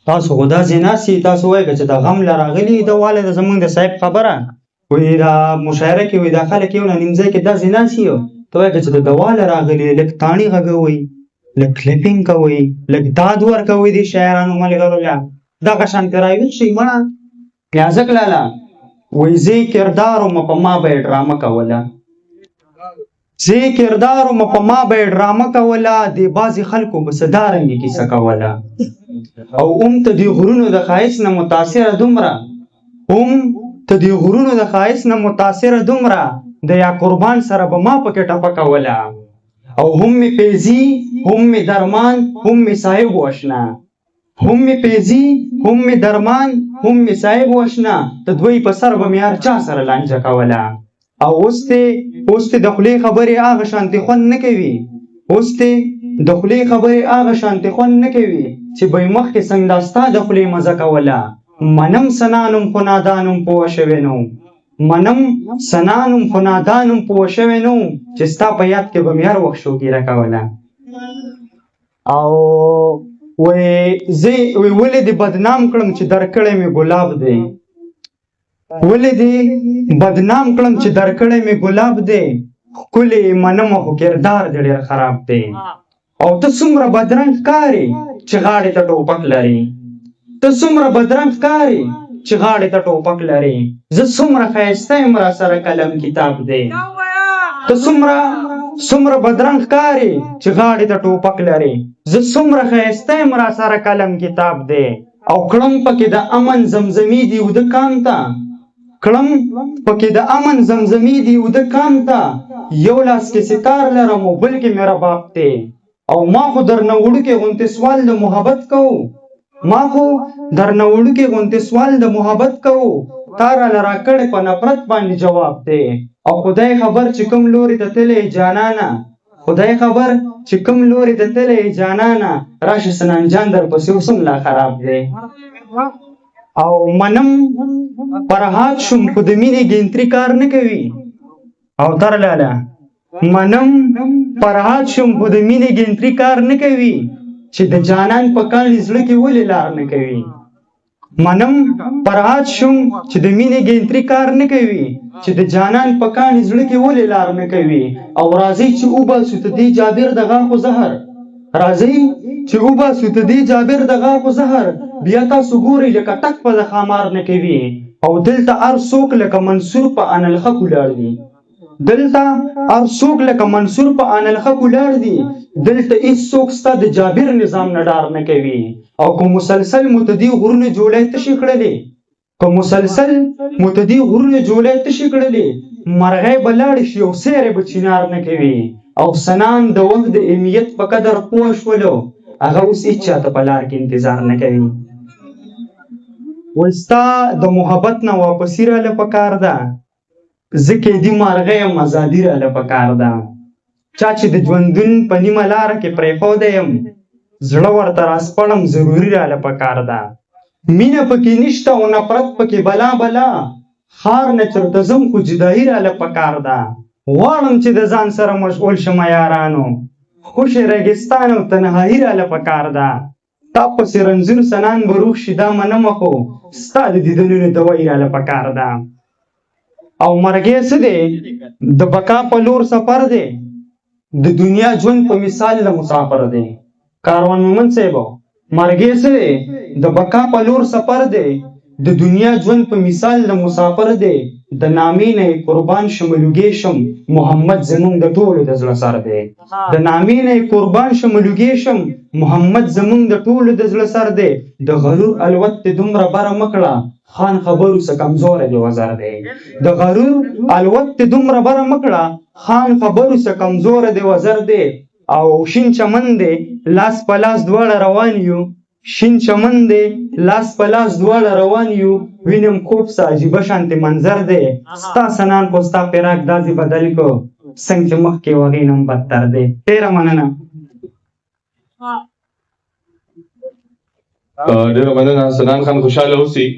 تاسو خو داسې ناستې تاسو وایئ که چې د غم له راغلي د واله د زمونږ د صاحب خبره وایي دا مشاعره کې وایي دا خلک یو نه نیم ځای کې داسې ناست یو ته وایې که چې د واله راغلي لږ تاڼي غږوئ لږ کلیپینګ کوئ لږ داد ورکوئ دې شاعرانو ملګرو له دغه شانتې راویښ شئ مړه یازک لاله وایي زه کردار ومه په ما به یې ډرامه کوله زه کردار ومه په ما به یې ډرامه کوله دې بعضې خلکو به څه دارنګې کیسه کوله او ته دې غرونو د ښایست نه متاثره دومره ته دې غرونو د ښایست نه متاثره دومره د یا قربان سره به ما پکې ټپه کوله او هم مې پیزي هم مې درمان هم مې صاحب واشنا هم مې پیزي هم مې درمان هم مې صاحب واشنا د دوی په سر به مې هر چا سره لانجه کوله او اوس ته د خولې خبرې هغه شانتې خوند نه کوي اوس ته د خولې خبرې هغه شانتې خوند نه کوي چې به یې مخکې څنګه ستا د خولې مزه کوله منم سنانم خو نادانم پوه شوی نو منم سنانم خو نادانم پوه شوی نو چې ستا په یاد کې به مې هر وخت شوګیره کوله او ولې دې بدنام کړم چې درکړی مې ګلاب دی ولې دې بدنام کړم چې درکړی مې ګلاب دی ښکلې منمه خو کردار دې ډېر خراب دی او ته څومره بدرنګ ښکارې چې غاړې ته ټوپک لري ته څومره بدرنګ ښکارې چې غاړې ته ټوپک لري زه څومره ښایسته یم را سره قلم کتاب دی ته څومره بدرنګ ښکارې چې غاړې ته ټوپک لري زه څومره ښایسته یم را سره قلم کتاب دی او کړم پکې د امن زمزمې دي اوده کام ته کړم پکې د امن زمزمې دي اوده کام ته یو لاس کې ستار لرم او بل کې مې رباب دی او ما خو درنه وړوکې غوندې سوال د محبت کوو ما خو درنه وړوکې غوندې سوال د محبت کوو تا راله راکړې په نفرت باندې جواب دی او خدای خبر چې کوم لوري ته تللی جانانه خدای خبر چې کوم لوري ته تللی جانانه راشه سنان جان درپسې اوس هم لا خراب دی او منم فرهاد شوم خو د مینې ګنتري کار نه کوي او تر لاله منم فرهاد شوم خو د مینې ګنتري کار نه کوي چې د جانان په کاڼي زړه کې ولې لار نه کوي منم فرهاد شوم چې د مینې ګنتري کار نه کوي چې د جانان په کاڼي زړه کې ولې لار نه کوي او راځئ چې وباسو ته دې جابر د غاښو زهر راځئ چې وباسو ته دې جابر د غاښو زهر بیا تاسو ګورئ لکه ټک په د ښامار نه کوي او دلته هر څوک لکه منصور په انلخه ولاړ دي دلته هر څوک لکه منصور په انلخه ولاړ دي دلته هېڅوک ستا د جابر نظام نه ډار نه کوي او که مسلسل متدي غرونه جوړی تشې کړلې که مسلسل متدي غرونه جوړی تشې کړلې مرغۍ به لاړې شي او سیری به چینار نه کوي او سنان د وخت د اهمیت په قدر پوه شولو هغه اوس هېڅ چاته په لار کې انتظار نه کوي وایي ستا د محبت نه واپسي راله پکار ده زه قیدي مرغۍ یم ازادي راله پکار ده چا چې د ژوندون په نیمه لاره کې پرېښودی یم زړه ورته راسپړم ضروري راله پکار ده مینه پکې نشته او نفرت پکې بلا بلا ښار نه چېرته ځم خو جدایي راله پکار ده غواړم چې د ځان سره مشغول شمه یارانو خوش ریګستان او تنهایي راله پکار ده تا پسې رنځور سنان به روغ شي دا منمه خو ستا د دیدنونو دوایي راله پکار ده او مرګې څه دی د بقا په لور سفر دی د دنیا ژوند په مثال د مسافر دی کاروان مومن صاحب مرګې څه دی د بقا په لور سفر دی د دنیا ژوند په مثال د مسافر دی د نامې نه قربان شم لوګې شم محمد زمونږ د ټولو د زړه سر دی د نامې نه قربان شم لوګې شم محمد زمونږ د ټولو د زړه سر دی د غرور الوت دې دومره بره مه کړه خان خبرو څه کمزوری دی وزر دی د غرور الوت دې دومره بره مه کړه خان خبرو څه کمزوری دی وزر دی او شین چمن دی لاس په لاس دواړه روان یو شین چمن دی لاس په لاس دواړه روان یو وینم خوب څه عجیبه شانتې منظر دی ستا سنان خو ستا فراق داسې بدل کو څنګه چې مخکې وغې نه هم بدتر دی ډېره مننه ډېره مننه سنان خان خوشحاله اوسئ